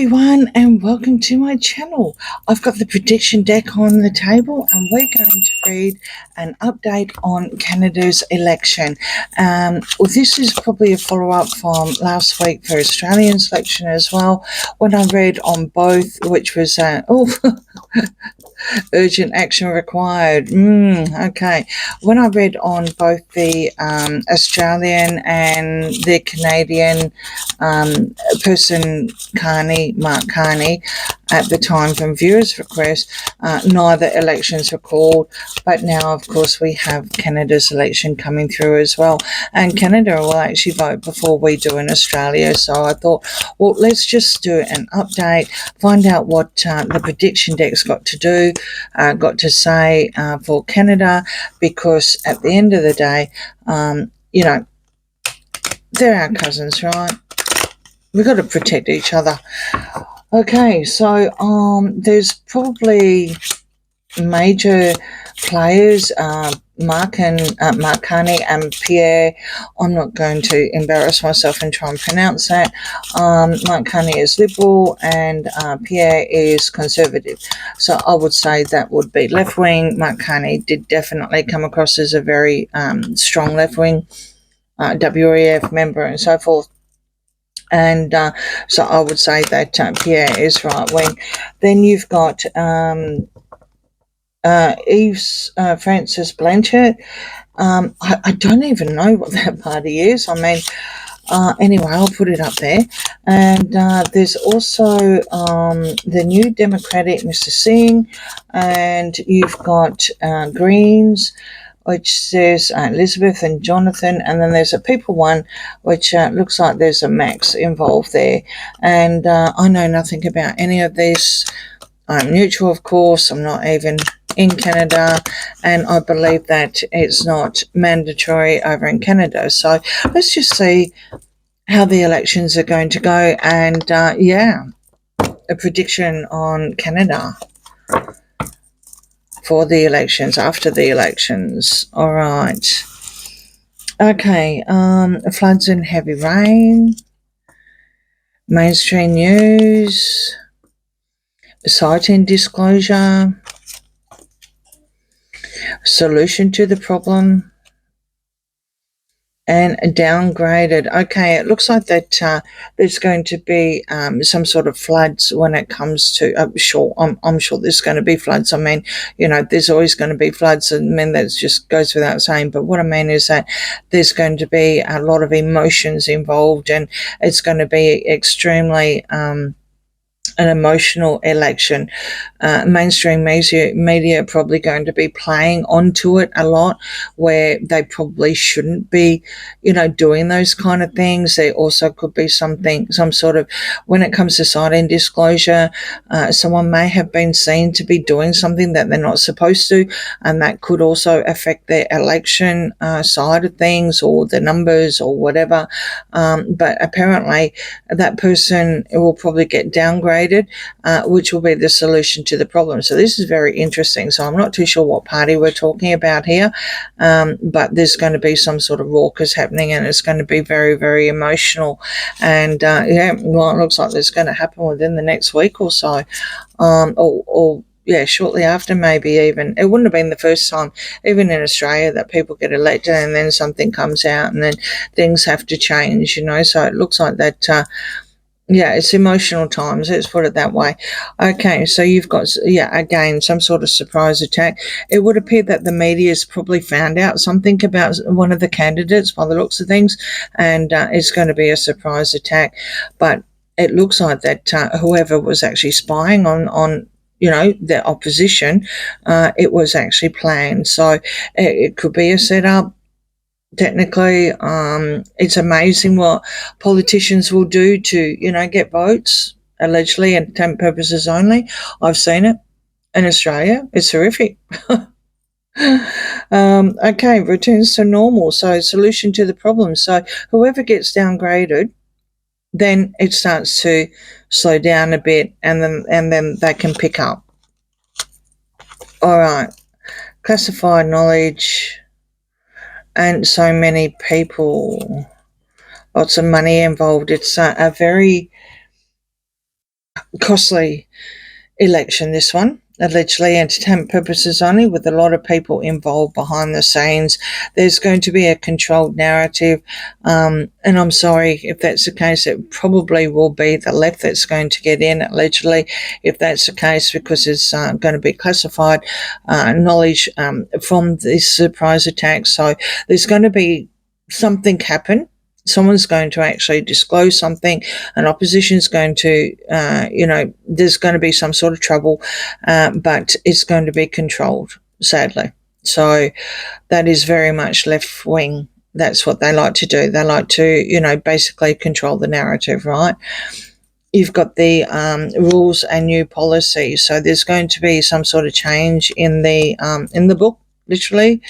everyone, and welcome to my channel. I've got the prediction deck on the table and we're going to read an update on Canada's election. Well, this is probably a follow-up from last week for Australian election as well, when I read on both, which was urgent action required. Okay. When I read on both the Australian and the Canadian person, Mark Carney, at the time from viewers' request, neither elections were called, but now, of course, we have Canada's election coming through as well, and Canada will actually vote before we do in Australia. So I thought, well, let's just do an update, find out what the prediction deck's got to say for Canada, because at the end of the day, they're our cousins, right? We've got to protect each other. Okay, so there's probably major players, Mark Carney and Pierre. I'm not going to embarrass myself and try and pronounce that. Mark Carney is Liberal and Pierre is Conservative. So I would say that would be left-wing. Mark Carney did definitely come across as a very strong left-wing WEF member and so forth. And so I would say that Pierre is right-wing. Then you've got Eve's Francis Blanchard. I don't even know what that party is. I mean, anyway, I'll put it up there. And there's also the New Democratic Mr. Singh, and you've got Greens, which says Elizabeth and Jonathan, and then there's a People one, which looks like there's a Max involved there. And I know nothing about any of this. I'm neutral, of course. I'm not even in Canada, and I believe that it's not mandatory over in Canada. So let's just see how the elections are going to go, and a prediction on Canada for the elections, after the elections. All right. Okay, floods and heavy rain, mainstream news, sighting disclosure, solution to the problem, and downgraded. Okay, it looks like that there's going to be some sort of floods when it comes to. I'm sure there's going to be floods. I mean, there's always going to be floods. I mean, that just goes without saying. But what I mean is that there's going to be a lot of emotions involved, and it's going to be extremely an emotional election. Mainstream media are probably going to be playing onto it a lot, where they probably shouldn't be, doing those kind of things. There also could be some sort of, when it comes to sighting disclosure, someone may have been seen to be doing something that they're not supposed to, and that could also affect their election side of things, or the numbers, or whatever. But apparently that person will probably get downgraded, which will be the solution to the problem. So this is very interesting. So I'm not too sure what party we're talking about here, but there's going to be some sort of raucous happening, and it's going to be very, very emotional. And it looks like it's going to happen within the next week or so, shortly after, maybe even. It wouldn't have been the first time, even in Australia, that people get elected and then something comes out and then things have to change, So it looks like that. It's emotional times, let's put it that way. Okay, so you've got, again, some sort of surprise attack. It would appear that the media's probably found out something about one of the candidates by the looks of things, and it's going to be a surprise attack. But it looks like that whoever was actually spying on the opposition, it was actually planned. So it could be a setup. Technically, it's amazing what politicians will do to, get votes, allegedly, and temp purposes only. I've seen it in Australia. It's horrific. Okay, returns to normal. So solution to the problem. So whoever gets downgraded, then it starts to slow down a bit, and then they can pick up. All right, classified knowledge. And so many people, lots of money involved. It's a very costly election, this one, allegedly entertainment purposes only, with a lot of people involved behind the scenes. There's going to be a controlled narrative, and I'm sorry if that's the case. It probably will be the left that's going to get in, allegedly, if that's the case, because it's going to be classified knowledge from this surprise attack. So there's going to be something happen. Someone's going to actually disclose something, and opposition's going to, there's going to be some sort of trouble, but it's going to be controlled, sadly. So that is very much left wing. That's what they like to do. They like to, basically control the narrative, right? You've got the rules and new policies. So there's going to be some sort of change in the book, literally,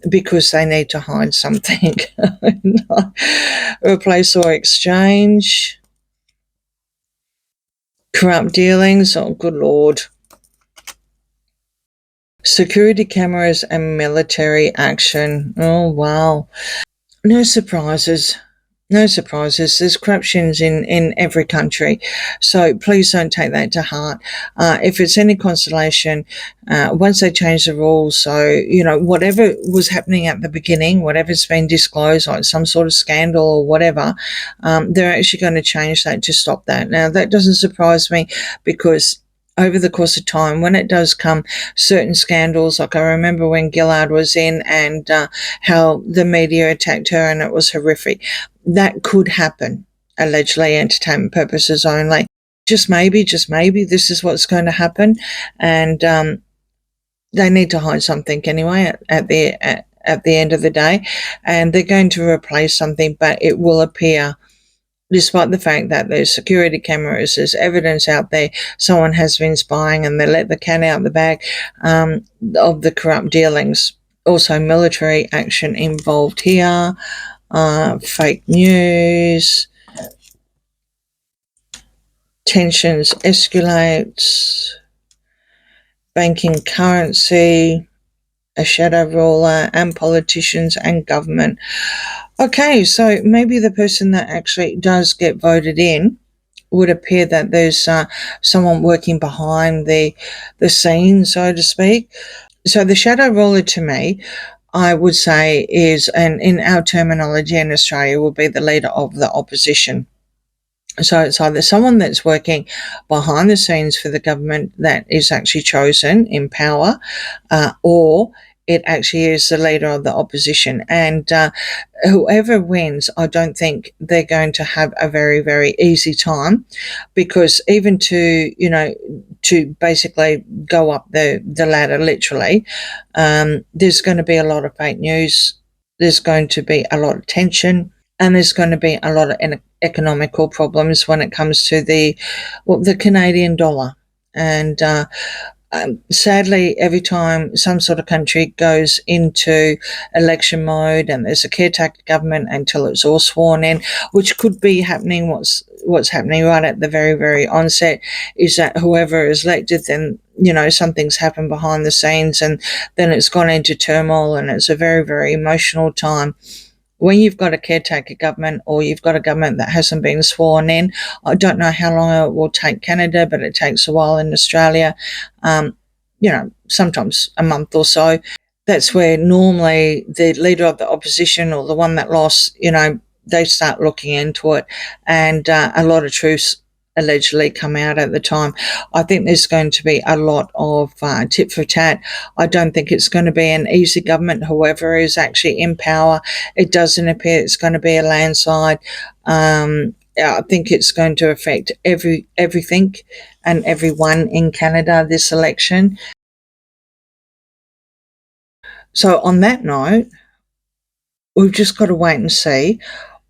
because they need to hide something. Replace or exchange. Corrupt dealings. Oh, good Lord. Security cameras and military action. Oh, wow. No surprises. No surprises. There's corruptions in every country. So please don't take that to heart. If it's any consolation, once they change the rules, so, whatever was happening at the beginning, whatever's been disclosed, like some sort of scandal or whatever, they're actually going to change that to stop that. Now, that doesn't surprise me, because over the course of time, when it does come, certain scandals, like I remember when Gillard was in, and how the media attacked her, and it was horrific. That could happen, allegedly, entertainment purposes only. Just maybe, this is what's going to happen, and they need to hide something anyway at the end of the day, and they're going to replace something, but it will appear, despite the fact that there's security cameras, there's evidence out there, someone has been spying, and they let the cat out of the bag of the corrupt dealings. Also, military action involved here, fake news, tensions escalate, banking currency, a shadow ruler, and politicians and government. Okay, so maybe the person that actually does get voted in would appear that there's someone working behind the scenes, so to speak. So the shadow ruler, to me, I would say is, and in our terminology in Australia, will be the leader of the opposition. So it's either someone that's working behind the scenes for the government that is actually chosen in power, or it actually is the leader of the opposition. And whoever wins, I don't think they're going to have a very, very easy time, because even to basically go up the ladder, literally, there's going to be a lot of fake news. There's going to be a lot of tension, and there's going to be a lot of economical problems when it comes to the Canadian dollar. And sadly, every time some sort of country goes into election mode and there's a caretaker government until it's all sworn in, which could be happening, what's happening right at the very, very onset, is that whoever is elected, then something's happened behind the scenes, and then it's gone into turmoil, and it's a very, very emotional time. When you've got a caretaker government, or you've got a government that hasn't been sworn in, I don't know how long it will take Canada, but it takes a while in Australia, sometimes a month or so. That's where normally the leader of the opposition, or the one that lost, they start looking into it, and a lot of truths allegedly come out at the time. I think there's going to be a lot of tit for tat. I don't think it's going to be an easy government, whoever is actually in power. It doesn't appear it's going to be a landslide. I think it's going to affect everything and everyone in Canada, this election. So on that note, we've just got to wait and see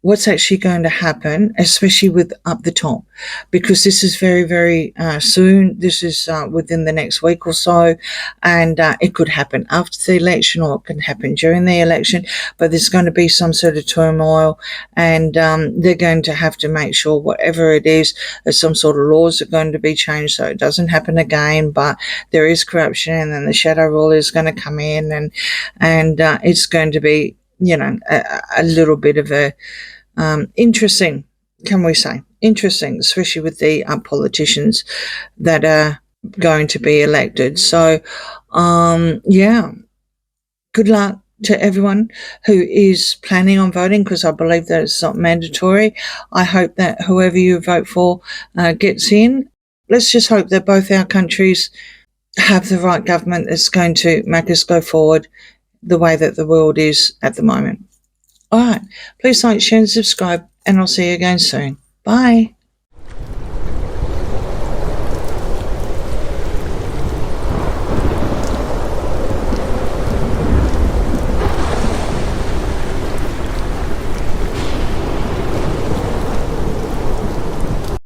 what's actually going to happen, especially with up the top, because this is very, very soon. This is within the next week or so, and it could happen after the election, or it can happen during the election, but there's going to be some sort of turmoil, and they're going to have to make sure, whatever it is, that some sort of laws are going to be changed so it doesn't happen again. But there is corruption, and then the shadow ruler is going to come in, and it's going to be, a little bit of a interesting, can we say, interesting, especially with the politicians that are going to be elected. So, yeah, good luck to everyone who is planning on voting, because I believe that it's not mandatory. I hope that whoever you vote for gets in. Let's just hope that both our countries have the right government that's going to make us go forward the way that the world is at the moment. All right. Please like, share, and subscribe, and I'll see you again soon. Bye.